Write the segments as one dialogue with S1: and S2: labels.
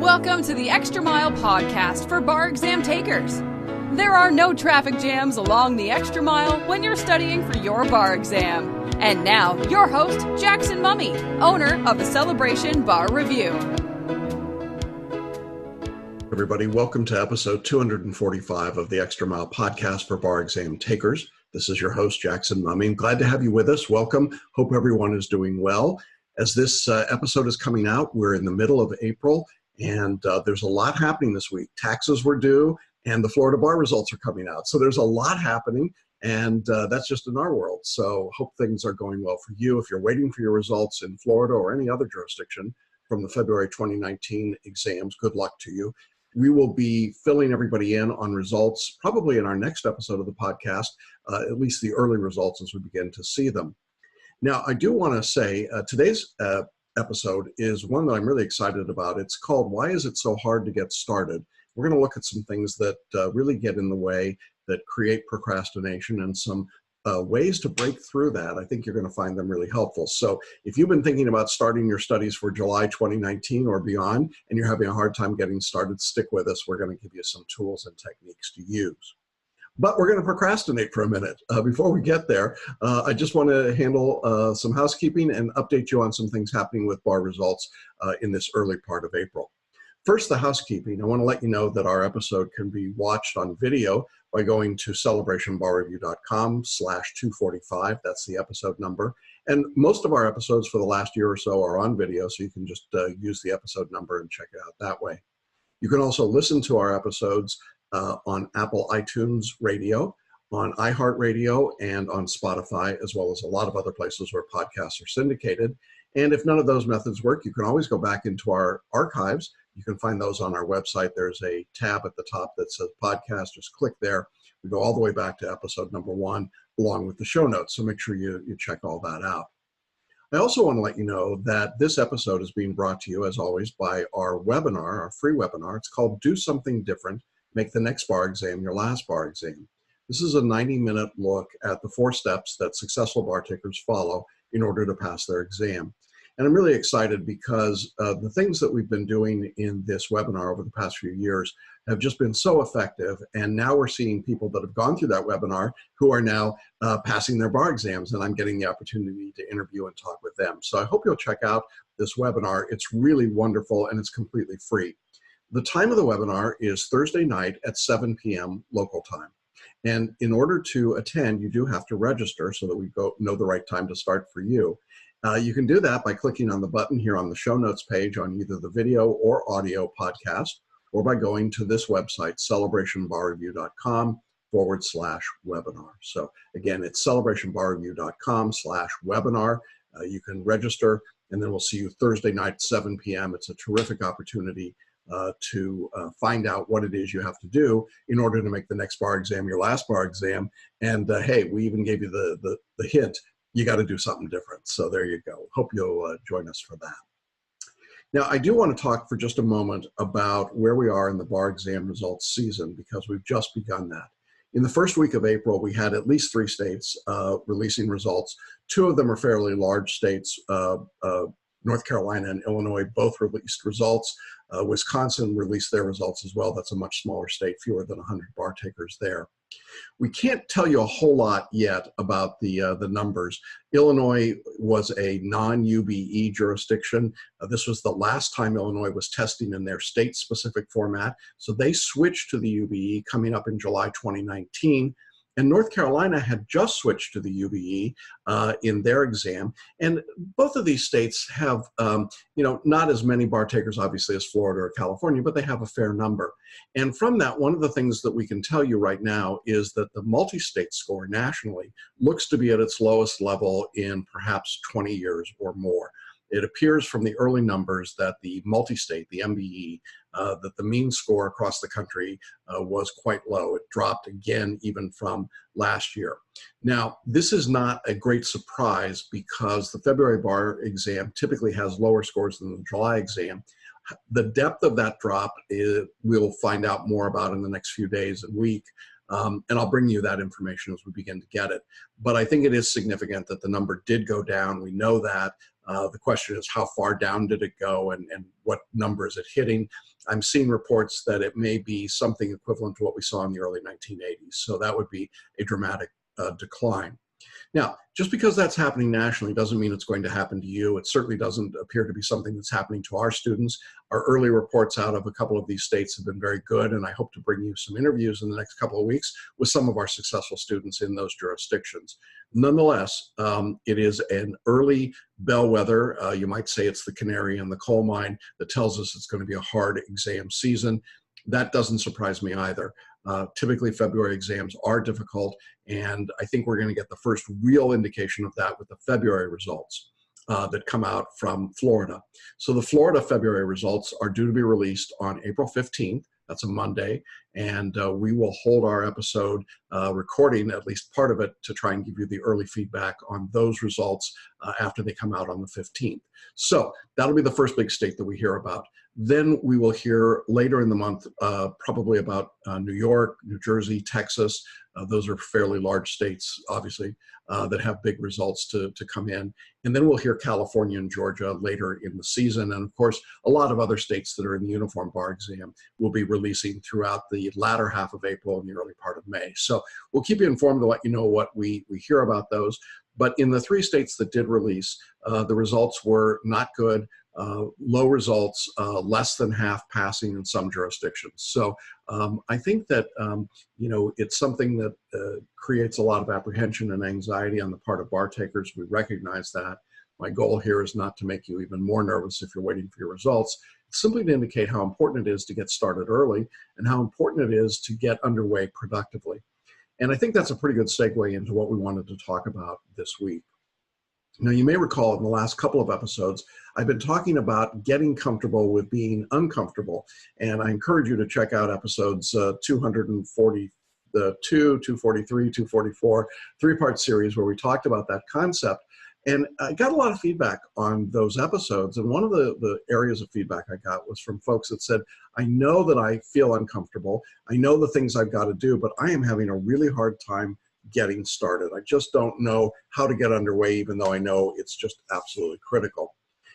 S1: Welcome to the Extra Mile podcast for bar exam takers. There are no traffic jams along the Extra Mile when you're studying for your bar exam. And now, your host, Jackson Mummy, owner of the Celebration Bar Review.
S2: Everybody, welcome to episode 245 of the Extra Mile podcast for bar exam takers. This is your host, Jackson Mummy. I'm glad to have you with us. Welcome. Hope everyone is doing well. As this episode is coming out, we're in the middle of April, and there's a lot happening this week. Taxes were due, and the Florida bar results are coming out. So there's a lot happening, and that's just in our world. So hope things are going well for you. If you're waiting for your results in Florida or any other jurisdiction from the February 2019 exams, good luck to you. We will be filling everybody in on results probably in our next episode of the podcast, at least the early results as we begin to see them. Now, I do want to say today's episode is one that I'm really excited about. It's called, Why Is It So Hard to Get Started? We're going to look at some things that really get in the way, that create procrastination, and some ways to break through that. I think you're going to find them really helpful. So if you've been thinking about starting your studies for July 2019 or beyond, and you're having a hard time getting started, stick with us. We're going to give you some tools and techniques to use. But we're going to procrastinate for a minute. Before we get there, I just want to handle some housekeeping and update you on some things happening with bar results in this early part of April. First, the housekeeping. I want to let you know that our episode can be watched on video by going to celebrationbarreview.com/245. That's the episode number. And most of our episodes for the last year or so are on video, so you can just use the episode number and check it out that way. You can also listen to our episodes on Apple iTunes Radio, on iHeartRadio, and on Spotify, as well as a lot of other places where podcasts are syndicated. And if none of those methods work, you can always go back into our archives. You can find those on our website. There's a tab at the top that says podcast. Just click there. We go all the way back to episode number 1, along with the show notes. So make sure you check all that out. I also want to let you know that this episode is being brought to you, as always, by our webinar, our free webinar. It's called Do Something Different. Make the next bar exam your last bar exam. This is a 90-minute look at the 4 steps that successful bar takers follow in order to pass their exam. And I'm really excited because the things that we've been doing in this webinar over the past few years have just been so effective. And now we're seeing people that have gone through that webinar who are now passing their bar exams, and I'm getting the opportunity to interview and talk with them. So I hope you'll check out this webinar. It's really wonderful, and it's completely free. The time of the webinar is Thursday night at 7 p.m. local time. And in order to attend, you do have to register so that we know the right time to start for you. You can do that by clicking on the button here on the show notes page on either the video or audio podcast, or by going to this website, celebrationbarreview.com/webinar. So again, it's celebrationbarreview.com/webinar. You can register, and then we'll see you Thursday night at 7 p.m. It's a terrific opportunity to find out what it is you have to do in order to make the next bar exam your last bar exam. And hey, we even gave you the hint. You got to do something different. So there you go. Hope you'll join us for that. Now, I do want to talk for just a moment about where we are in the bar exam results season, because we've just begun that. In the first week of April, we had at least 3 states releasing results. 2 of them are fairly large states. North Carolina and Illinois both released results. Wisconsin released their results as well. That's a much smaller state, fewer than 100 bar takers there. We can't tell you a whole lot yet about the numbers. Illinois was a non-UBE jurisdiction. This was the last time Illinois was testing in their state-specific format. So they switched to the UBE coming up in July 2019. And North Carolina had just switched to the UBE in their exam. And both of these states have, not as many bar takers, obviously, as Florida or California, but they have a fair number. And from that, one of the things that we can tell you right now is that the multi-state score nationally looks to be at its lowest level in perhaps 20 years or more. It appears from the early numbers that the multi-state, the MBE, that the mean score across the country was quite low. It dropped again even from last year. Now, this is not a great surprise because the February bar exam typically has lower scores than the July exam. The depth of that drop we'll find out more about in the next few days and week. And I'll bring you that information as we begin to get it. But I think it is significant that the number did go down. We know that. The question is, how far down did it go, and what number is it hitting? I'm seeing reports that it may be something equivalent to what we saw in the early 1980s. So that would be a dramatic decline. Now, just because that's happening nationally doesn't mean it's going to happen to you. It certainly doesn't appear to be something that's happening to our students. Our early reports out of a couple of these states have been very good, and I hope to bring you some interviews in the next couple of weeks with some of our successful students in those jurisdictions. Nonetheless, it is an early bellwether. You might say it's the canary in the coal mine that tells us it's going to be a hard exam season. That doesn't surprise me either. Typically, February exams are difficult, and I think we're going to get the first real indication of that with the February results that come out from Florida. So the Florida February results are due to be released on April 15th. That's a Monday, and we will hold our episode recording, at least part of it, to try and give you the early feedback on those results after they come out on the 15th. So that'll be the first big state that we hear about. Then we will hear later in the month probably about New York, New Jersey, Texas. Those are fairly large states, obviously, that have big results to come in. And then we'll hear California and Georgia later in the season. And of course, a lot of other states that are in the uniform bar exam will be releasing throughout the latter half of April and the early part of May. So we'll keep you informed to let you know what we hear about those. But in the 3 states that did release, the results were not good. Low results, less than half passing in some jurisdictions. So I think that, it's something that creates a lot of apprehension and anxiety on the part of bar takers. We recognize that. My goal here is not to make you even more nervous if you're waiting for your results. It's simply to indicate how important it is to get started early and how important it is to get underway productively. And I think that's a pretty good segue into what we wanted to talk about this week. Now, you may recall in the last couple of episodes, I've been talking about getting comfortable with being uncomfortable. And I encourage you to check out episodes 242, 243, 244, 3-part series where we talked about that concept. And I got a lot of feedback on those episodes. And one of the areas of feedback I got was from folks that said, I know that I feel uncomfortable. I know the things I've got to do, but I am having a really hard time getting started. I just don't know how to get underway, even though I know it's just absolutely critical.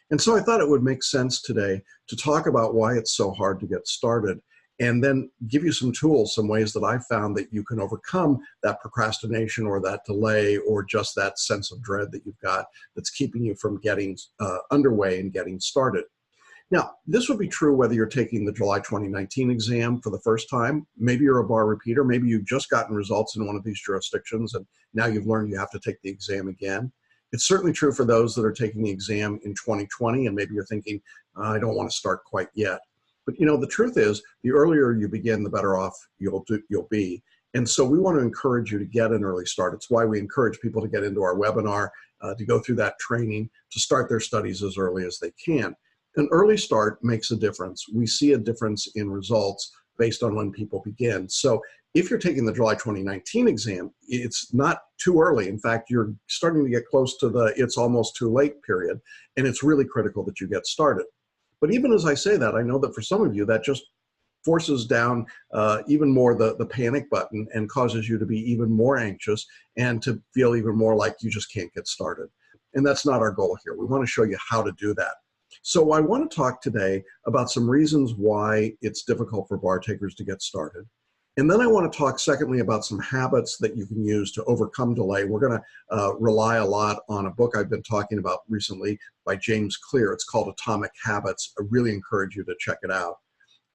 S2: And so I thought it would make sense today to talk about why it's so hard to get started, and then give you some tools, some ways that I've found that you can overcome that procrastination or that delay or just that sense of dread that you've got that's keeping you from getting underway and getting started. Now, this would be true whether you're taking the July 2019 exam for the first time. Maybe you're a bar repeater. Maybe you've just gotten results in one of these jurisdictions and now you've learned you have to take the exam again. It's certainly true for those that are taking the exam in 2020 and maybe you're thinking, I don't want to start quite yet. But the truth is, the earlier you begin, the better off you'll be. And so we want to encourage you to get an early start. It's why we encourage people to get into our webinar, to go through that training, to start their studies as early as they can. An early start makes a difference. We see a difference in results based on when people begin. So if you're taking the July 2019 exam, it's not too early. In fact, you're starting to get close to the it's almost too late period, and it's really critical that you get started. But even as I say that, I know that for some of you, that just forces down even more the panic button and causes you to be even more anxious and to feel even more like you just can't get started. And that's not our goal here. We want to show you how to do that. So I want to talk today about some reasons why it's difficult for bar takers to get started. And then I want to talk, secondly, about some habits that you can use to overcome delay. We're going to rely a lot on a book I've been talking about recently by James Clear. It's called Atomic Habits. I really encourage you to check it out.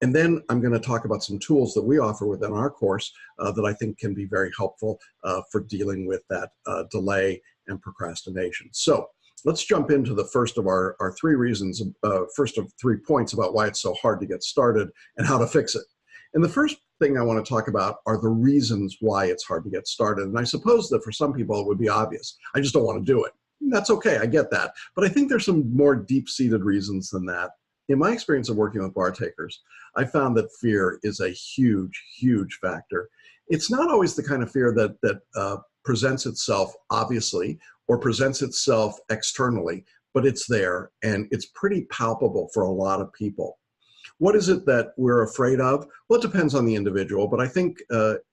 S2: And then I'm going to talk about some tools that we offer within our course that I think can be very helpful for dealing with that delay and procrastination. So let's jump into the first of our 3 reasons, first of 3 points about why it's so hard to get started and how to fix it. And the first thing I want to talk about are the reasons why it's hard to get started. And I suppose that for some people it would be obvious. I just don't want to do it. And that's okay, I get that. But I think there's some more deep-seated reasons than that. In my experience of working with bar takers, I found that fear is a huge, huge factor. It's not always the kind of fear that presents itself obviously or presents itself externally, but it's there and it's pretty palpable for a lot of people. What is it that we're afraid of? Well, it depends on the individual, but I think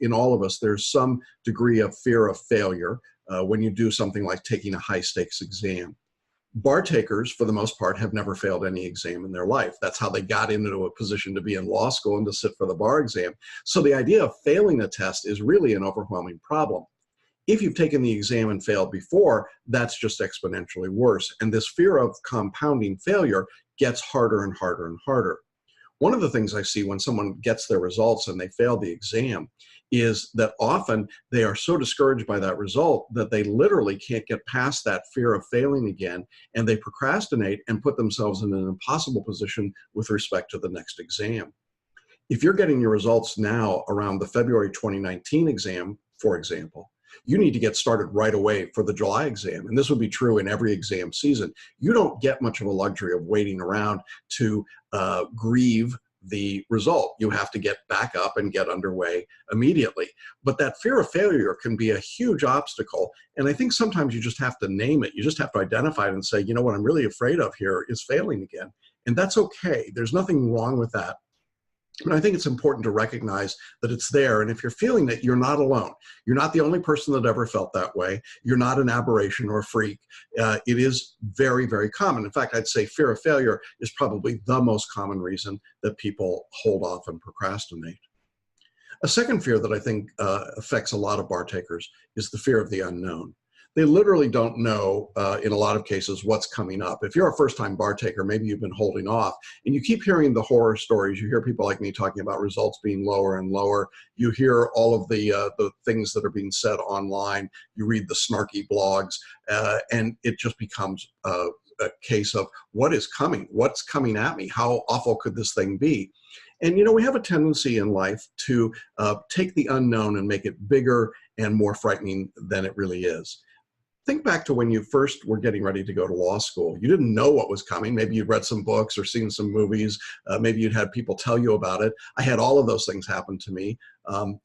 S2: in all of us, there's some degree of fear of failure when you do something like taking a high-stakes exam. Bar takers, for the most part, have never failed any exam in their life. That's how they got into a position to be in law school and to sit for the bar exam. So the idea of failing a test is really an overwhelming problem. If you've taken the exam and failed before, that's just exponentially worse. And this fear of compounding failure gets harder and harder and harder. One of the things I see when someone gets their results and they fail the exam is that often they are so discouraged by that result that they literally can't get past that fear of failing again, and they procrastinate and put themselves in an impossible position with respect to the next exam. If you're getting your results now around the February 2019 exam, for example, you need to get started right away for the July exam. And this would be true in every exam season. You don't get much of a luxury of waiting around to grieve the result. You have to get back up and get underway immediately. But that fear of failure can be a huge obstacle. And I think sometimes you just have to name it. You just have to identify it and say, you know, what I'm really afraid of here is failing again. And that's okay. There's nothing wrong with that. But I think it's important to recognize that it's there. And if you're feeling that, you're not alone. You're not the only person that ever felt that way. You're not an aberration or a freak. It is very, very common. In fact, I'd say fear of failure is probably the most common reason that people hold off and procrastinate. A second fear that I think affects a lot of bar takers is the fear of the unknown. They literally don't know, in a lot of cases, what's coming up. If you're a first-time bar taker, maybe you've been holding off, and you keep hearing the horror stories. You hear people like me talking about results being lower and lower. You hear all of the things that are being said online. You read the snarky blogs, and it just becomes a case of what is coming? What's coming at me? How awful could this thing be? And, you know, we have a tendency in life to take the unknown and make it bigger and more frightening than it really is. Think back to when you first were getting ready to go to law school. You didn't know what was coming. Maybe you'd read some books or seen some movies. Maybe you'd had people tell you about it. I had all of those things happen to me.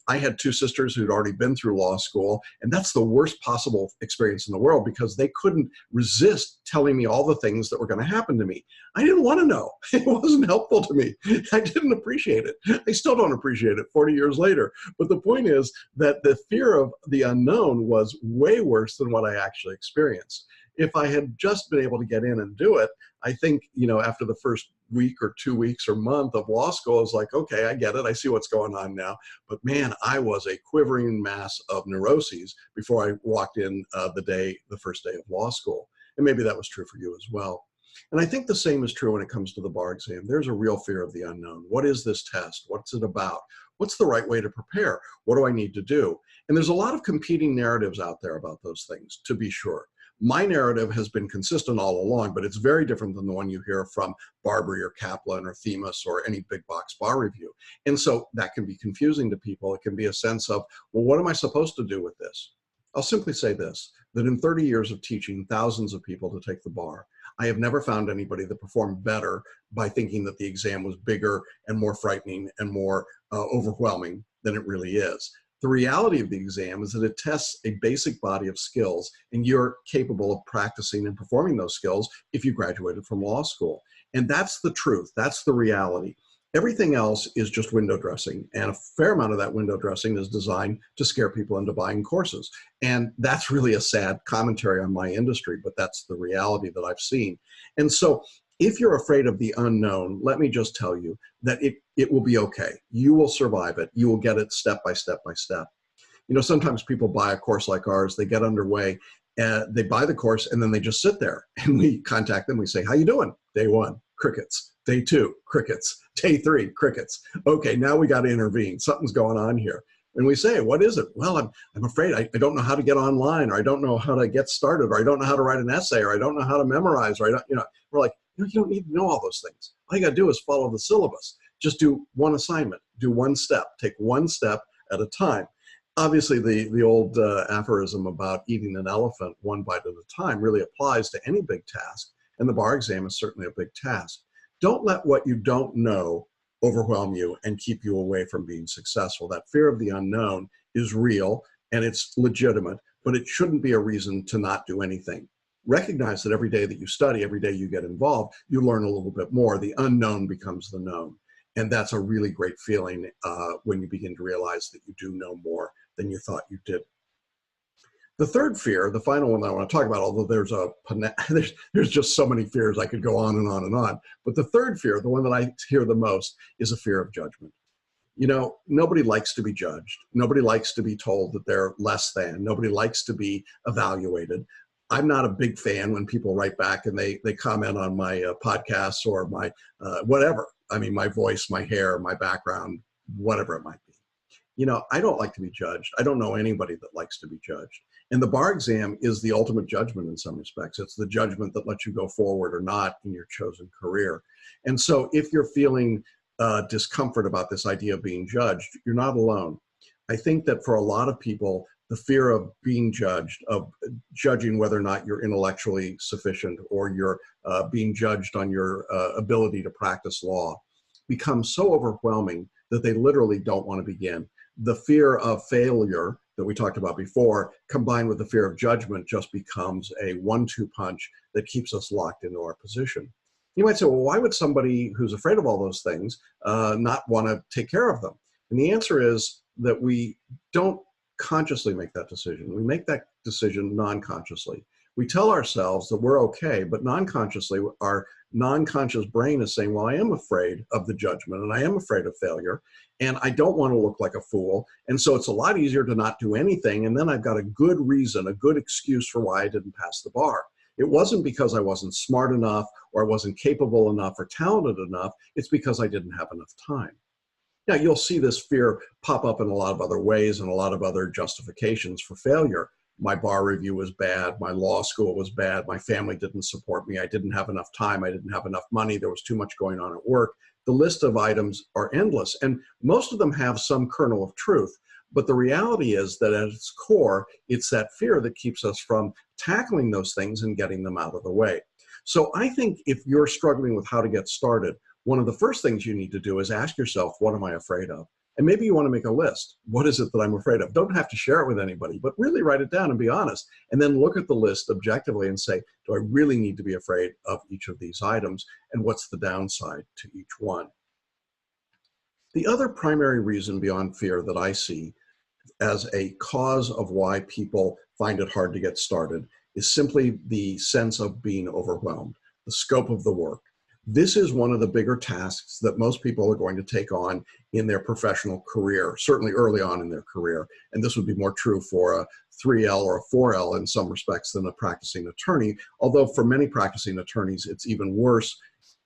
S2: I had two sisters who'd already been through law school, and that's the worst possible experience in the world because they couldn't resist telling me all the things that were going to happen to me. I didn't want to know. It wasn't helpful to me. I didn't appreciate it. I still don't appreciate it 40 years later. But the point is that the fear of the unknown was way worse than what I actually experienced. If I had just been able to get in and do it, I think, you know, after the first week or 2 weeks or month of law school, I was like, okay, I get it. I see what's going on now. But man, I was a quivering mass of neuroses before I walked in the first day of law school. And maybe that was true for you as well. And I think the same is true when it comes to the bar exam. There's a real fear of the unknown. What is this test? What's it about? What's the right way to prepare? What do I need to do? And there's a lot of competing narratives out there about those things, to be sure. My narrative has been consistent all along, but it's very different than the one you hear from Barbary or Kaplan or Themis or any big box bar review. And so that can be confusing to people. It can be a sense of, well, what am I supposed to do with this? I'll simply say this, that in 30 years of teaching thousands of people to take the bar, I have never found anybody that performed better by thinking that the exam was bigger and more frightening and more overwhelming than it really is. The reality of the exam is that it tests a basic body of skills, and you're capable of practicing and performing those skills if you graduated from law school. And that's the truth. That's the reality. Everything else is just window dressing, and a fair amount of that window dressing is designed to scare people into buying courses. And that's really a sad commentary on my industry, but that's the reality that I've seen. And so if you're afraid of the unknown, let me just tell you that it will be okay. You will survive it. You will get it step by step by step. You know, sometimes people buy a course like ours, they get underway, they buy the course, and then they just sit there. And we contact them, we say, how you doing? Day 1, crickets. Day 2, crickets. Day 3, crickets. Okay, now we got to intervene. Something's going on here. And we say, what is it? Well, I'm afraid I don't know how to get online, or I don't know how to get started, or I don't know how to write an essay, or I don't know how to memorize, or I don't, you know, we're like, you don't need to know all those things. All you got to do is follow the syllabus. Just do one assignment, do one step, take one step at a time. Obviously, the old aphorism about eating an elephant one bite at a time really applies to any big task, and the bar exam is certainly a big task. Don't let what you don't know overwhelm you and keep you away from being successful. That fear of the unknown is real and it's legitimate, but it shouldn't be a reason to not do anything. Recognize that every day that you study, every day you get involved, you learn a little bit more. The unknown becomes the known. And that's a really great feeling when you begin to realize that you do know more than you thought you did. The third fear, the final one that I want to talk about, although there's just so many fears, I could go on and on and on. But the third fear, the one that I hear the most, is a fear of judgment. You know, nobody likes to be judged. Nobody likes to be told that they're less than. Nobody likes to be evaluated. I'm not a big fan when people write back and they comment on my podcasts or my whatever. I mean, my voice, my hair, my background, whatever it might be. You know, I don't like to be judged. I don't know anybody that likes to be judged. And the bar exam is the ultimate judgment in some respects. It's the judgment that lets you go forward or not in your chosen career. And so if you're feeling discomfort about this idea of being judged, you're not alone. I think that for a lot of people, the fear of being judged, of judging whether or not you're intellectually sufficient or you're being judged on your ability to practice law, becomes so overwhelming that they literally don't want to begin. The fear of failure that we talked about before, combined with the fear of judgment, just becomes a 1-2 punch that keeps us locked into our position. You might say, well, why would somebody who's afraid of all those things not want to take care of them? And the answer is that we don't consciously make that decision. We make that decision non-consciously. We tell ourselves that we're okay, but non-consciously, our non-conscious brain is saying, well, I am afraid of the judgment and I am afraid of failure and I don't want to look like a fool. And so it's a lot easier to not do anything. And then I've got a good reason, a good excuse for why I didn't pass the bar. It wasn't because I wasn't smart enough or I wasn't capable enough or talented enough. It's because I didn't have enough time. Now, you'll see this fear pop up in a lot of other ways and a lot of other justifications for failure. My bar review was bad. My law school was bad. My family didn't support me. I didn't have enough time. I didn't have enough money. There was too much going on at work. The list of items are endless, and most of them have some kernel of truth. But the reality is that at its core, it's that fear that keeps us from tackling those things and getting them out of the way. So I think if you're struggling with how to get started, one of the first things you need to do is ask yourself, what am I afraid of? And maybe you want to make a list. What is it that I'm afraid of? Don't have to share it with anybody, but really write it down and be honest. And then look at the list objectively and say, do I really need to be afraid of each of these items? And what's the downside to each one? The other primary reason beyond fear that I see as a cause of why people find it hard to get started is simply the sense of being overwhelmed, the scope of the work. This is one of the bigger tasks that most people are going to take on in their professional career, certainly early on in their career. And this would be more true for a 3L or a 4L in some respects than a practicing attorney. Although for many practicing attorneys, it's even worse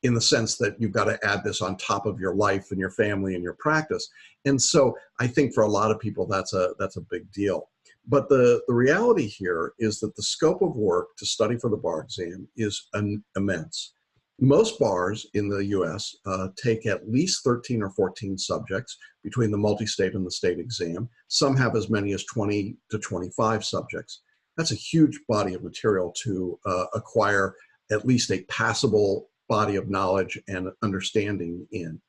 S2: in the sense that you've got to add this on top of your life and your family and your practice. And so I think for a lot of people, that's a big deal. But the reality here is that the scope of work to study for the bar exam is immense. Most bars in the US take at least 13 or 14 subjects between the multi-state and the state exam. Some have as many as 20 to 25 subjects. That's a huge body of material to acquire at least a passable body of knowledge and understanding in.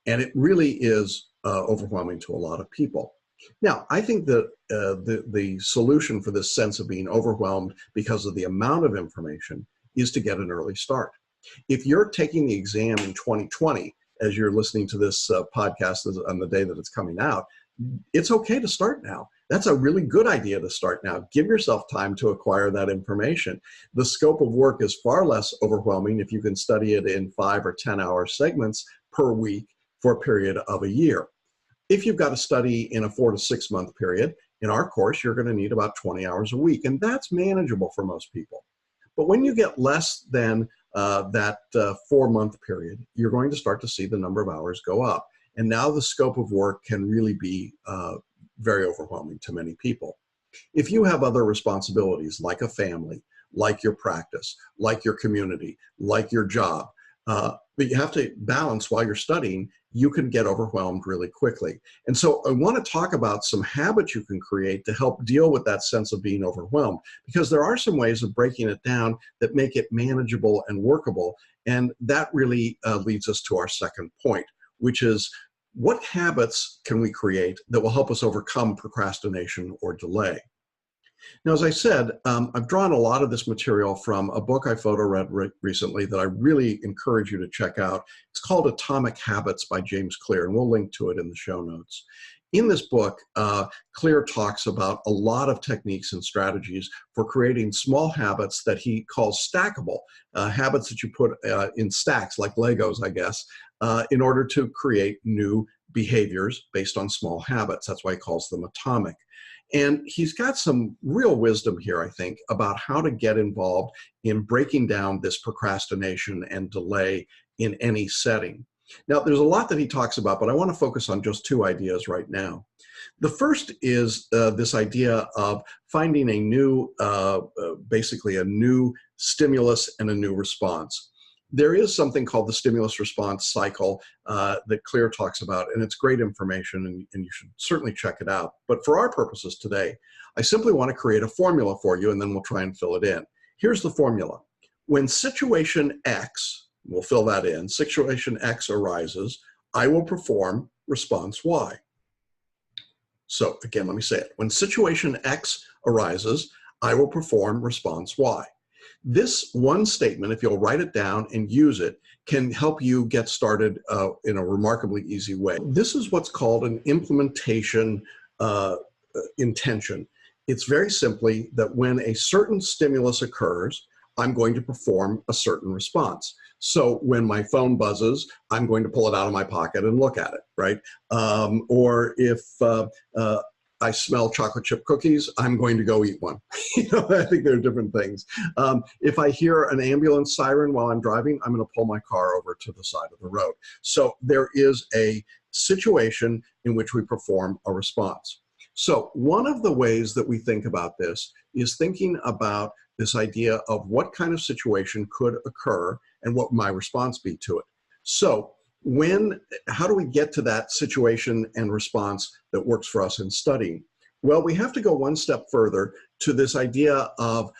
S2: And it really is overwhelming to a lot of people. Now, I think that the solution for this sense of being overwhelmed because of the amount of information is to get an early start. If you're taking the exam in 2020, as you're listening to this podcast on the day that it's coming out, it's okay to start now. That's a really good idea to start now. Give yourself time to acquire that information. The scope of work is far less overwhelming if you can study it in 5 or 10-hour segments per week for a period of a year. If you've got to study in a 4 to 6 month period, in our course, you're going to need about 20 hours a week, and that's manageable for most people. But when you get less than that 4-month period, you're going to start to see the number of hours go up. And now the scope of work can really be very overwhelming to many people. If you have other responsibilities like a family, like your practice, like your community, like your job, but you have to balance while you're studying, you can get overwhelmed really quickly. And so I want to talk about some habits you can create to help deal with that sense of being overwhelmed, because there are some ways of breaking it down that make it manageable and workable. And that really leads us to our second point, which is what habits can we create that will help us overcome procrastination or delay? Now, as I said, I've drawn a lot of this material from a book I photo-read recently that I really encourage you to check out. It's called Atomic Habits by James Clear, and we'll link to it in the show notes. In this book, Clear talks about a lot of techniques and strategies for creating small habits that he calls stackable, habits that you put in stacks, like Legos, I guess, in order to create new behaviors based on small habits. That's why he calls them atomic. And he's got some real wisdom here, I think, about how to get involved in breaking down this procrastination and delay in any setting. Now, there's a lot that he talks about, but I want to focus on just two ideas right now. The first is this idea of finding a new, basically a new stimulus and a new response. There is something called the stimulus response cycle that Clear talks about, and it's great information, and you should certainly check it out. But for our purposes today, I simply want to create a formula for you, and then we'll try and fill it in. Here's the formula. When situation X, we'll fill that in, situation X arises, I will perform response Y. So again, let me say it. When situation X arises, I will perform response Y. This one statement, if you'll write it down and use it, can help you get started in a remarkably easy way. This is what's called an implementation intention. It's very simply that when a certain stimulus occurs, I'm going to perform a certain response. So when my phone buzzes, I'm going to pull it out of my pocket and look at it, right? Or if I smell chocolate chip cookies, I'm going to go eat one. I think there are different things. If I hear an ambulance siren while I'm driving, I'm going to pull my car over to the side of the road. So there is a situation in which we perform a response. So one of the ways that we think about this is thinking about this idea of what kind of situation could occur and what my response be to it. So how do we get to that situation and response that works for us in studying? Well, we have to go one step further to this idea of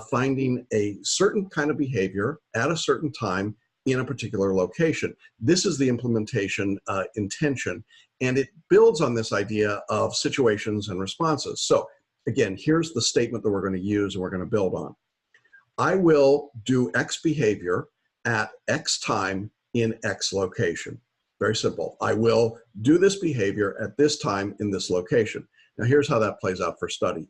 S2: finding a certain kind of behavior at a certain time in a particular location. This is the implementation intention, and it builds on this idea of situations and responses. So again, here's the statement that we're going to use and we're going to build on. I will do X behavior at X time in X location. Very simple. I will do this behavior at this time in this location. Now here's how that plays out for study.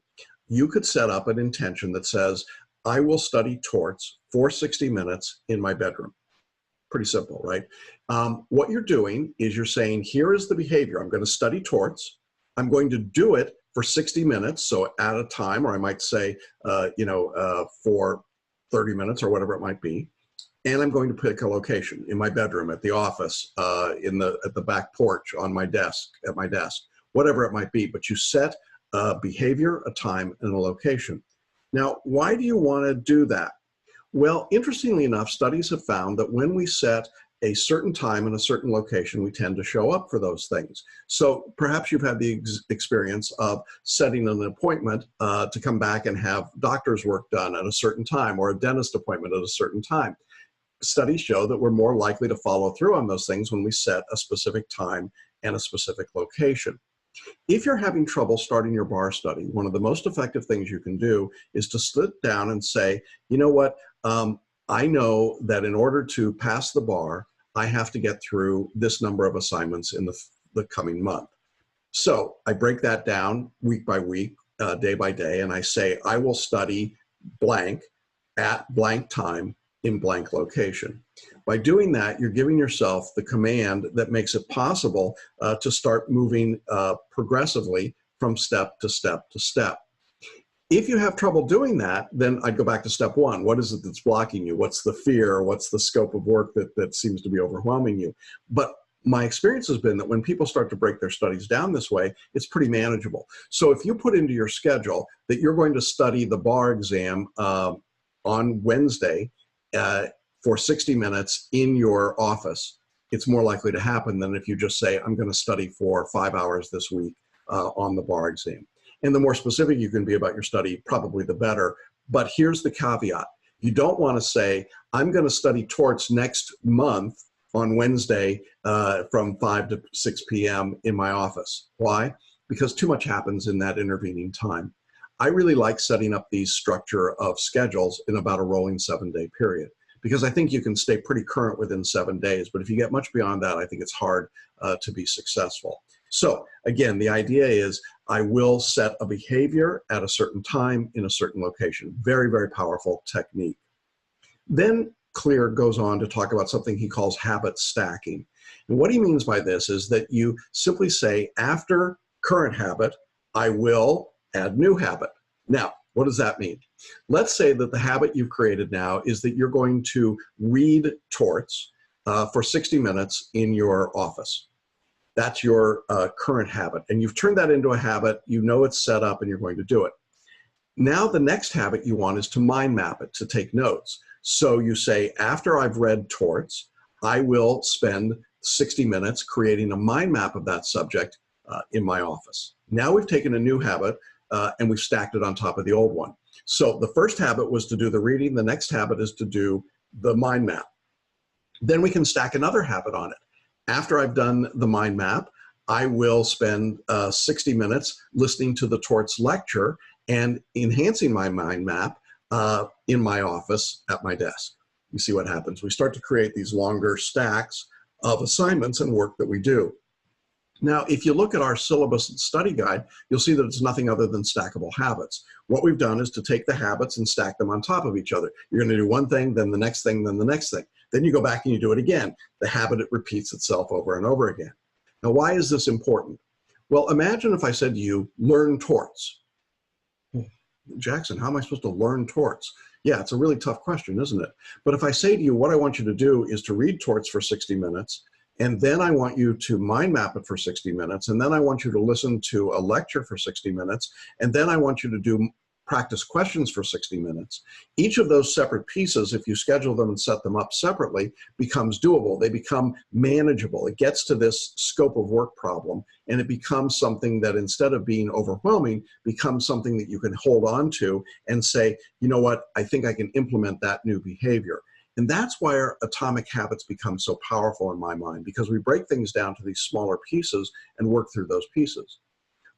S2: You could set up an intention that says, I will study torts for 60 minutes in my bedroom. Pretty simple, right? What you're doing is you're saying, here is the behavior. I'm going to study torts. I'm going to do it for 60 minutes, so at a time, or I might say, for 30 minutes or whatever it might be. And I'm going to pick a location in my bedroom, at the office, at the back porch, on my desk, at my desk, whatever it might be. But you set a behavior, a time, and a location. Now, why do you want to do that? Well, interestingly enough, studies have found that when we set a certain time and a certain location, we tend to show up for those things. So perhaps you've had the experience of setting an appointment to come back and have doctor's work done at a certain time, or a dentist appointment at a certain time. Studies show that we're more likely to follow through on those things when we set a specific time and a specific location. If you're having trouble starting your bar study, one of the most effective things you can do is to sit down and say, you know what, I know that in order to pass the bar, I have to get through this number of assignments in the coming month. So I break that down week by week, day by day, and I say, I will study blank at blank time in blank location. By doing that, you're giving yourself the command that makes it possible to start moving progressively from step to step to step. If you have trouble doing that, then I'd go back to step one. What is it that's blocking you? What's the fear? What's the scope of work that seems to be overwhelming you? But my experience has been that when people start to break their studies down this way, it's pretty manageable. So if you put into your schedule that you're going to study the bar exam on Wednesday for 60 minutes in your office, it's more likely to happen than if you just say, I'm going to study for 5 hours this week on the bar exam. And the more specific you can be about your study, probably the better. But here's the caveat. You don't want to say, I'm going to study torts next month on Wednesday from 5 to 6 p.m. in my office. Why? Because too much happens in that intervening time. I really like setting up these structure of schedules in about a rolling 7-day period, because I think you can stay pretty current within 7 days. But if you get much beyond that, I think it's hard to be successful. So again, the idea is I will set a behavior at a certain time in a certain location. Very, very powerful technique. Then Clear goes on to talk about something he calls habit stacking. And what he means by this is that you simply say, after current habit, I will add new habit. Now, what does that mean? Let's say that the habit you've created now is that you're going to read torts for 60 minutes in your office. That's your current habit. And you've turned that into a habit. You know it's set up and you're going to do it. Now the next habit you want is to mind map it, to take notes. So you say, after I've read torts, I will spend 60 minutes creating a mind map of that subject in my office. Now we've taken a new habit and we've stacked it on top of the old one. So the first habit was to do the reading. The next habit is to do the mind map. Then we can stack another habit on it. After I've done the mind map, I will spend 60 minutes listening to the torts lecture and enhancing my mind map in my office at my desk. You see what happens. We start to create these longer stacks of assignments and work that we do. Now, if you look at our syllabus and study guide, you'll see that it's nothing other than stackable habits. What we've done is to take the habits and stack them on top of each other. You're going to do one thing, then the next thing, then the next thing. Then you go back and you do it again. The habit, it repeats itself over and over again. Now, why is this important? Well, imagine if I said to you, learn torts. Jackson, how am I supposed to learn torts? Yeah, it's a really tough question, isn't it? But if I say to you, what I want you to do is to read torts for 60 minutes, and then I want you to mind map it for 60 minutes, and then I want you to listen to a lecture for 60 minutes, and then I want you to do practice questions for 60 minutes. Each of those separate pieces, if you schedule them and set them up separately, becomes doable. They become manageable. It gets to this scope of work problem, and it becomes something that, instead of being overwhelming, becomes something that you can hold on to and say, you know what, I think I can implement that new behavior. And that's why our atomic habits become so powerful in my mind, because we break things down to these smaller pieces and work through those pieces.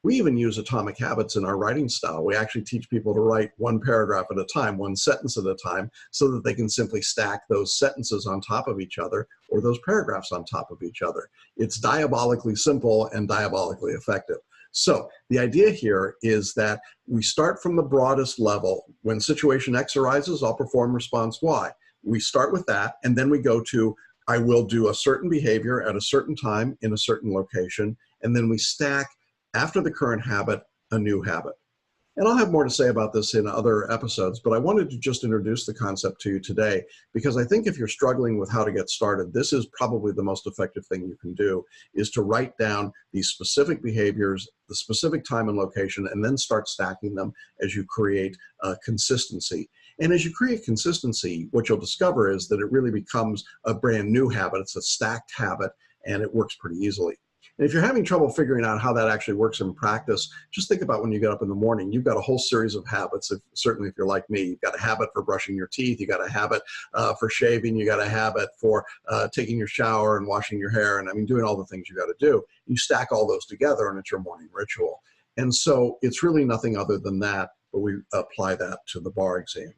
S2: We even use atomic habits in our writing style. We actually teach people to write one paragraph at a time, one sentence at a time, so that they can simply stack those sentences on top of each other or those paragraphs on top of each other. It's diabolically simple and diabolically effective. So the idea here is that we start from the broadest level. When situation X arises, I'll perform response Y. We start with that, and then we go to, I will do a certain behavior at a certain time in a certain location, and then we stack, after the current habit, a new habit. And I'll have more to say about this in other episodes, but I wanted to just introduce the concept to you today, because I think if you're struggling with how to get started, this is probably the most effective thing you can do, is to write down these specific behaviors, the specific time and location, and then start stacking them as you create consistency. And as you create consistency, what you'll discover is that it really becomes a brand new habit. It's a stacked habit, and it works pretty easily. And if you're having trouble figuring out how that actually works in practice, just think about when you get up in the morning. You've got a whole series of habits. Certainly, if you're like me, you've got a habit for brushing your teeth. You've got a habit for shaving. You got a habit for taking your shower and washing your hair, and doing all the things you got to do. You stack all those together, and it's your morning ritual. And so it's really nothing other than that, but we apply that to the bar exam.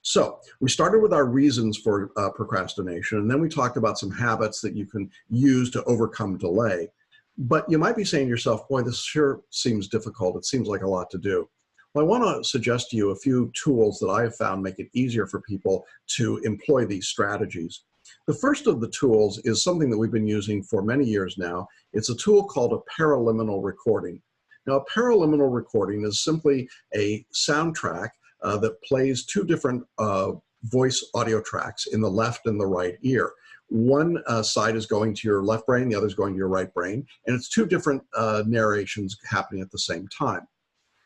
S2: So we started with our reasons for procrastination, and then we talked about some habits that you can use to overcome delay. But you might be saying to yourself, boy, this sure seems difficult. It seems like a lot to do. Well, I want to suggest to you a few tools that I have found make it easier for people to employ these strategies. The first of the tools is something that we've been using for many years now. It's a tool called a paraliminal recording. Now, a paraliminal recording is simply a soundtrack that plays two different voice audio tracks in the left and the right ear. One side is going to your left brain, the other is going to your right brain, and it's two different narrations happening at the same time.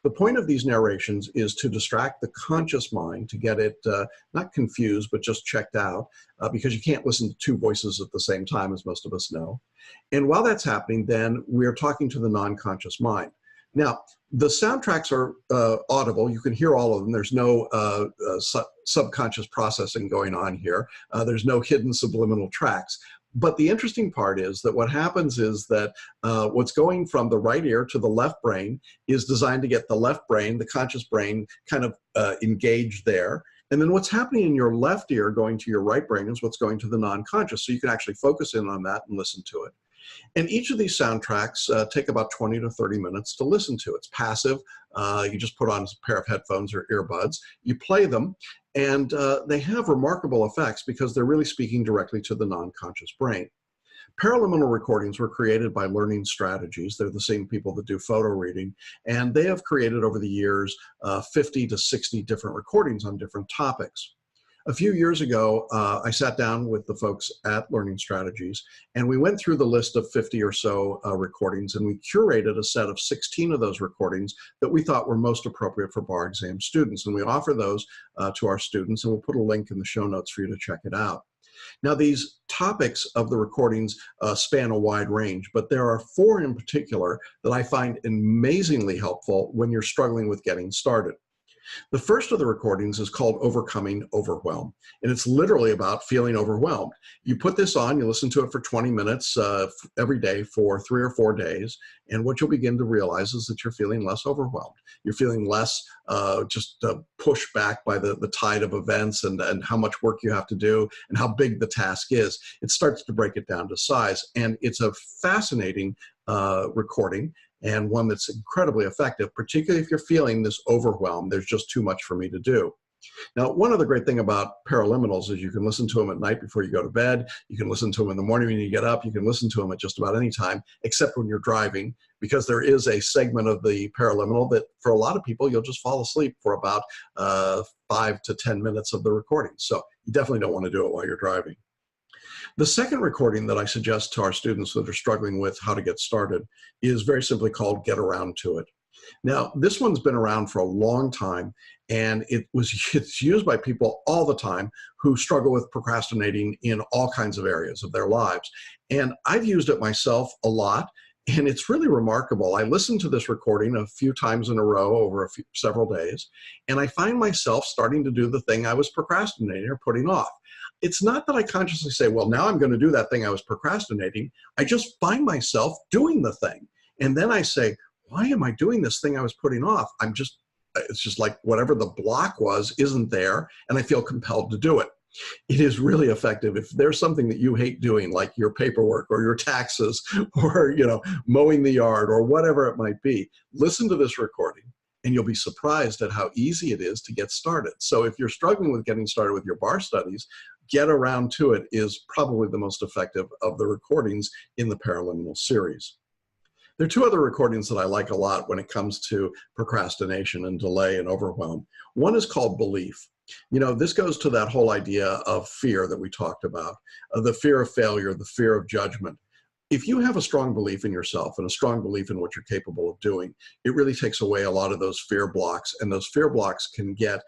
S2: The point of these narrations is to distract the conscious mind, to get it not confused, but just checked out, because you can't listen to two voices at the same time, as most of us know. And while that's happening, then we're talking to the non-conscious mind. Now, the soundtracks are audible. You can hear all of them. There's no subconscious processing going on here. There's no hidden subliminal tracks. But the interesting part is that what happens is that what's going from the right ear to the left brain is designed to get the left brain, the conscious brain, kind of engaged there. And then what's happening in your left ear going to your right brain is what's going to the non-conscious. So you can actually focus in on that and listen to it. And each of these soundtracks take about 20 to 30 minutes to listen to. It's passive. You just put on a pair of headphones or earbuds. You play them, and they have remarkable effects because they're really speaking directly to the non-conscious brain. Paraliminal recordings were created by Learning Strategies. They're the same people that do photo reading, and they have created over the years 50 to 60 different recordings on different topics. A few years ago, I sat down with the folks at Learning Strategies, and we went through the list of 50 or so recordings, and we curated a set of 16 of those recordings that we thought were most appropriate for bar exam students. And we offer those to our students, and we'll put a link in the show notes for you to check it out. Now, these topics of the recordings span a wide range, but there are 4 in particular that I find amazingly helpful when you're struggling with getting started. The first of the recordings is called Overcoming Overwhelm, and it's literally about feeling overwhelmed. You put this on, you listen to it for 20 minutes every day for 3 or 4 days, and what you'll begin to realize is that you're feeling less overwhelmed. You're feeling less just pushed back by the tide of events and how much work you have to do and how big the task is. It starts to break it down to size, and it's a fascinating recording, and one that's incredibly effective, particularly if you're feeling this overwhelm. There's just too much for me to do. Now, one other great thing about paraliminals is you can listen to them at night before you go to bed. You can listen to them in the morning when you get up. You can listen to them at just about any time, except when you're driving, because there is a segment of the paraliminal that for a lot of people, you'll just fall asleep for about 5 to 10 minutes of the recording. So you definitely don't want to do it while you're driving. The second recording that I suggest to our students that are struggling with how to get started is very simply called Get Around to It. Now, this one's been around for a long time, and it's used by people all the time who struggle with procrastinating in all kinds of areas of their lives. And I've used it myself a lot, and it's really remarkable. I listened to this recording a few times in a row over several days, and I find myself starting to do the thing I was procrastinating or putting off. It's not that I consciously say, well, now I'm going to do that thing I was procrastinating. I just find myself doing the thing. And then I say, why am I doing this thing I was putting off? It's just like whatever the block was isn't there, and I feel compelled to do it. It is really effective. If there's something that you hate doing, like your paperwork or your taxes or, mowing the yard or whatever it might be, listen to this recording and you'll be surprised at how easy it is to get started. So if you're struggling with getting started with your bar studies, Get Around to It is probably the most effective of the recordings in the Paraliminal series. There are 2 other recordings that I like a lot when it comes to procrastination and delay and overwhelm. One is called Belief. This goes to that whole idea of fear that we talked about, the fear of failure, the fear of judgment. If you have a strong belief in yourself and a strong belief in what you're capable of doing, it really takes away a lot of those fear blocks, and those fear blocks can get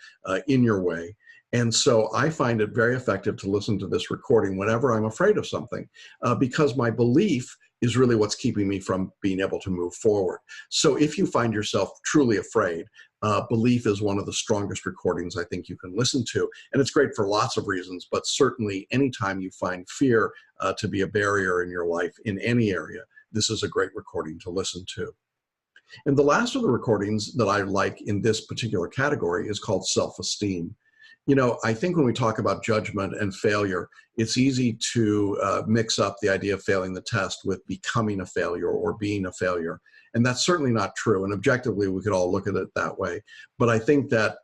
S2: in your way. And so I find it very effective to listen to this recording whenever I'm afraid of something, because my belief is really what's keeping me from being able to move forward. So if you find yourself truly afraid, Belief is one of the strongest recordings I think you can listen to. And it's great for lots of reasons, but certainly anytime you find fear to be a barrier in your life in any area, this is a great recording to listen to. And the last of the recordings that I like in this particular category is called Self-Esteem. You know, I think when we talk about judgment and failure, it's easy to mix up the idea of failing the test with becoming a failure or being a failure. And that's certainly not true. And objectively, we could all look at it that way. But I think that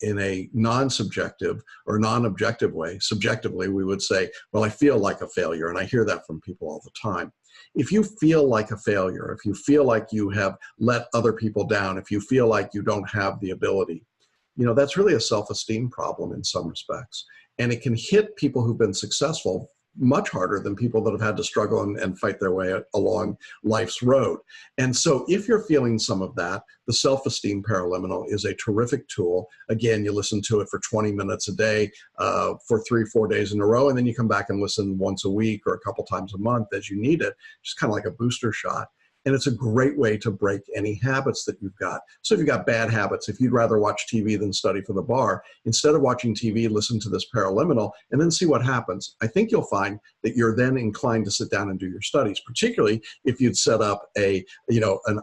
S2: in a non-subjective or non-objective way, subjectively, we would say, well, I feel like a failure. And I hear that from people all the time. If you feel like a failure, if you feel like you have let other people down, if you feel like you don't have the ability, you know, that's really a self-esteem problem in some respects. And it can hit people who've been successful much harder than people that have had to struggle and fight their way along life's road. And so if you're feeling some of that, the Self-Esteem Paraliminal is a terrific tool. Again, you listen to it for 20 minutes a day for 3-4 days in a row, and then you come back and listen once a week or a couple times a month as you need it, just kind of like a booster shot. And it's a great way to break any habits that you've got. So if you've got bad habits, if you'd rather watch TV than study for the bar, instead of watching TV, listen to this Paraliminal and then see what happens. I think you'll find that you're then inclined to sit down and do your studies, particularly if you'd set up an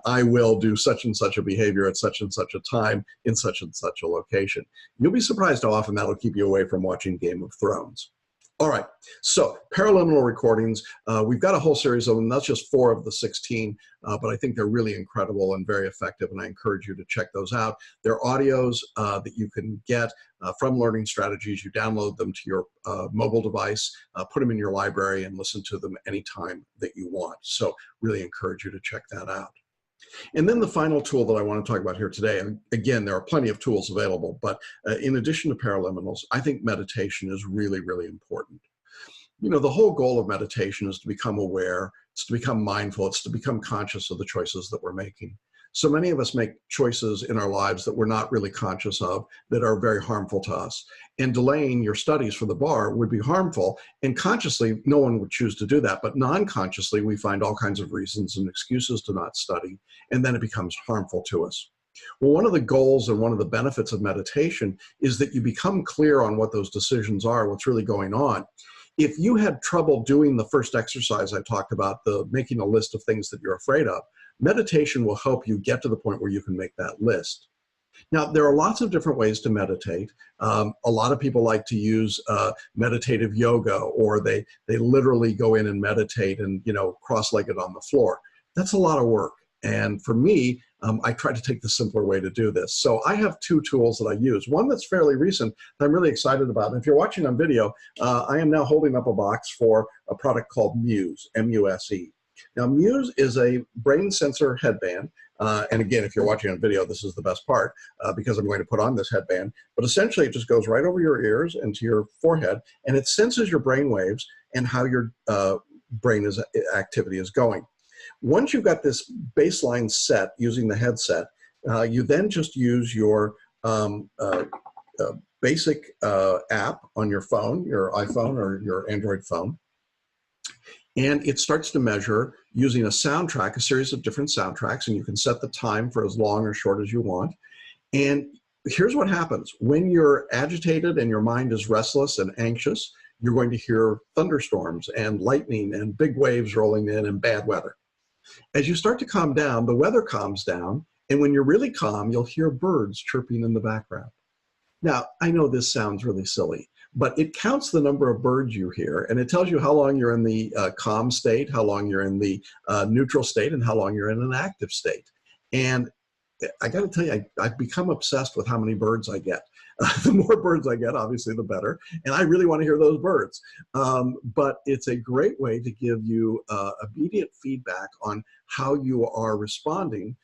S2: I will do such and such a behavior at such and such a time in such and such a location. You'll be surprised how often that'll keep you away from watching Game of Thrones. All right, so paraliminal recordings, we've got a whole series of them, not just 4 of the 16, but I think they're really incredible and very effective, and I encourage you to check those out. They're audios that you can get from Learning Strategies. You download them to your mobile device, put them in your library, and listen to them anytime that you want. So really encourage you to check that out. And then the final tool that I want to talk about here today, and again, there are plenty of tools available, but in addition to paraliminals, I think meditation is really, really important. You know, the whole goal of meditation is to become aware, it's to become mindful, it's to become conscious of the choices that we're making. So many of us make choices in our lives that we're not really conscious of, that are very harmful to us. And delaying your studies for the bar would be harmful. And consciously, no one would choose to do that. But non-consciously, we find all kinds of reasons and excuses to not study. And then it becomes harmful to us. Well, one of the goals and one of the benefits of meditation is that you become clear on what those decisions are, what's really going on. If you had trouble doing the first exercise I talked about, the making a list of things that you're afraid of, meditation will help you get to the point where you can make that list. Now, there are lots of different ways to meditate. A lot of people like to use meditative yoga, or they literally go in and meditate and, you know, cross-legged on the floor. That's a lot of work. And for me, I try to take the simpler way to do this. So I have 2 tools that I use. One that's fairly recent that I'm really excited about. And if you're watching on video, I am now holding up a box for a product called Muse, M-U-S-E. Now, Muse is a brain sensor headband. And again, if you're watching on video, this is the best part because I'm going to put on this headband. But essentially, it just goes right over your ears and to your forehead, and it senses your brain waves and how your brain activity is going. Once you've got this baseline set using the headset, you then just use your basic app on your phone, your iPhone or your Android phone. And it starts to measure using a soundtrack, a series of different soundtracks, and you can set the time for as long or short as you want. And here's what happens. When you're agitated and your mind is restless and anxious, you're going to hear thunderstorms and lightning and big waves rolling in and bad weather. As you start to calm down, the weather calms down, and when you're really calm, you'll hear birds chirping in the background. Now, I know this sounds really silly, but it counts the number of birds you hear, and it tells you how long you're in the calm state, how long you're in the neutral state, and how long you're in an active state. And I got to tell you, I've become obsessed with how many birds I get. The more birds I get, obviously, the better. And I really want to hear those birds. But it's a great way to give you immediate feedback on how you are responding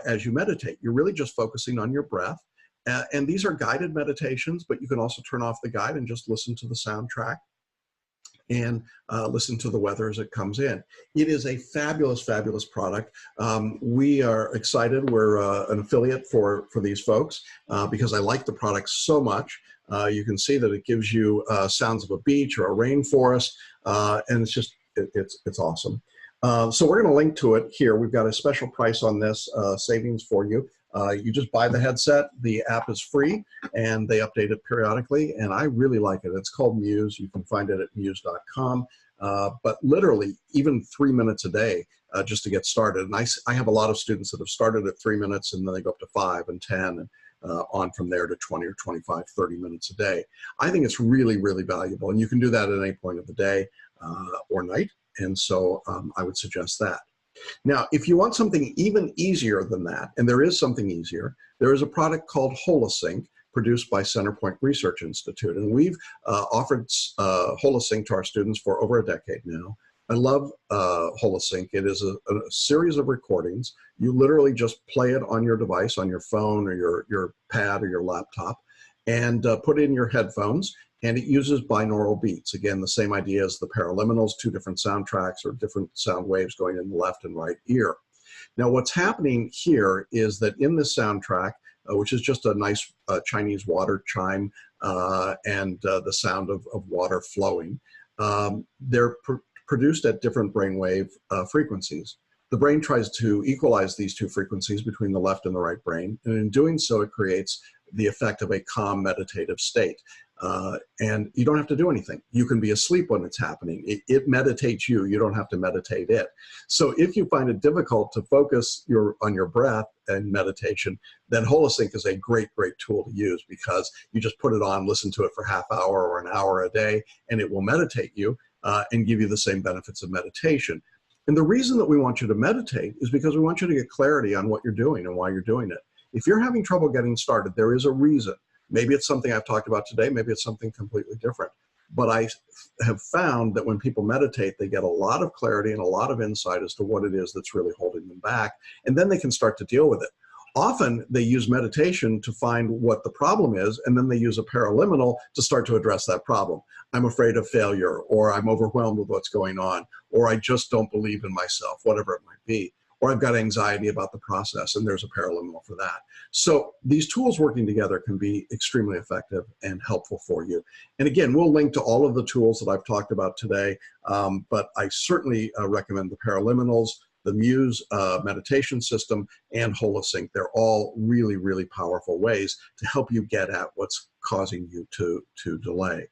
S2: as you meditate. You're really just focusing on your breath. And these are guided meditations, but you can also turn off the guide and just listen to the soundtrack and listen to the weather as it comes in. It is a fabulous, fabulous product. We are excited. We're an affiliate for these folks because I like the product so much. You can see that it gives you sounds of a beach or a rainforest, and it's just, it's awesome. So we're going to link to it here. We've got a special price on this, savings for you. You just buy the headset, the app is free, and they update it periodically, and I really like it. It's called Muse. You can find it at muse.com, but literally even 3 minutes a day just to get started. And I have a lot of students that have started at 3 minutes, and then they go up to 5 and 10, and on from there to 20 or 25, 30 minutes a day. I think it's really, really valuable, and you can do that at any point of the day or night, and so I would suggest that. Now, if you want something even easier than that, and there is something easier, there is a product called Holosync, produced by Centerpoint Research Institute. And we've offered Holosync to our students for over a decade now. I love Holosync. It is a series of recordings. You literally just play it on your device, on your phone or your pad or your laptop, and put it in your headphones. And it uses binaural beats. Again, the same idea as the paraliminals, 2 different soundtracks or different sound waves going in the left and right ear. Now, what's happening here is that in this soundtrack, which is just a nice Chinese water chime and the sound of water flowing, they're produced at different brainwave frequencies. The brain tries to equalize these 2 frequencies between the left and the right brain, and in doing so, it creates the effect of a calm meditative state. And you don't have to do anything. You can be asleep when it's happening. It meditates you. You don't have to meditate it. So if you find it difficult to focus on your breath and meditation, then Holosync is a great, great tool to use, because you just put it on, listen to it for half hour or an hour a day, and it will meditate you and give you the same benefits of meditation. And the reason that we want you to meditate is because we want you to get clarity on what you're doing and why you're doing it. If you're having trouble getting started, there is a reason. Maybe it's something I've talked about today. Maybe it's something completely different. But I have found that when people meditate, they get a lot of clarity and a lot of insight as to what it is that's really holding them back. And then they can start to deal with it. Often they use meditation to find what the problem is, and then they use a paraliminal to start to address that problem. I'm afraid of failure, or I'm overwhelmed with what's going on, or I just don't believe in myself, whatever it might be. Or I've got anxiety about the process, and there's a paraliminal for that. So these tools working together can be extremely effective and helpful for you. And again, we'll link to all of the tools that I've talked about today, but I certainly recommend the paraliminals, the Muse meditation system, and Holosync. They're all really, really powerful ways to help you get at what's causing you to delay.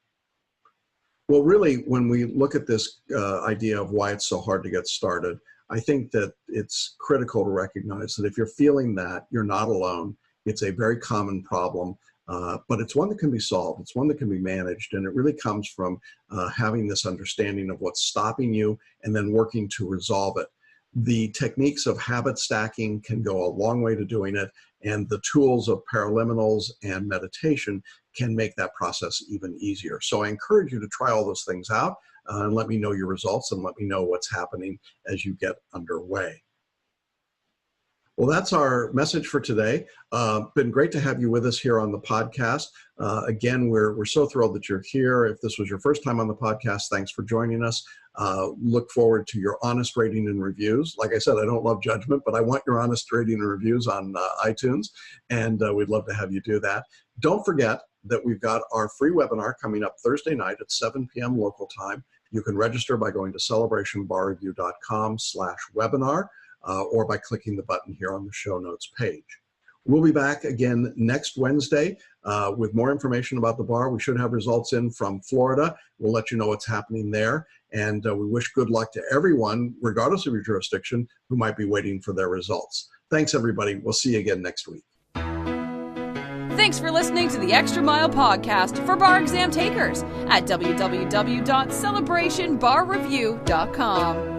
S2: Well, really, when we look at this idea of why it's so hard to get started, I think that it's critical to recognize that if you're feeling that, you're not alone. It's a very common problem, but it's one that can be solved. It's one that can be managed, and it really comes from having this understanding of what's stopping you and then working to resolve it. The techniques of habit stacking can go a long way to doing it, and the tools of paraliminals and meditation can make that process even easier. So I encourage you to try all those things out and let me know your results, and let me know what's happening as you get underway. Well, that's our message for today. Been great to have you with us here on the podcast. Again, we're so thrilled that you're here. If this was your first time on the podcast, thanks for joining us. Look forward to your honest rating and reviews. Like I said, I don't love judgment, but I want your honest rating and reviews on iTunes, and we'd love to have you do that. Don't forget that we've got our free webinar coming up Thursday night at 7 p.m. local time. You can register by going to celebrationbarreview.com/webinar or by clicking the button here on the show notes page. We'll be back again next Wednesday with more information about the bar. We should have results in from Florida. We'll let you know what's happening there. And we wish good luck to everyone, regardless of your jurisdiction, who might be waiting for their results. Thanks, everybody. We'll see you again next week.
S1: Thanks for listening to the Extra Mile podcast for bar exam takers at www.celebrationbarreview.com.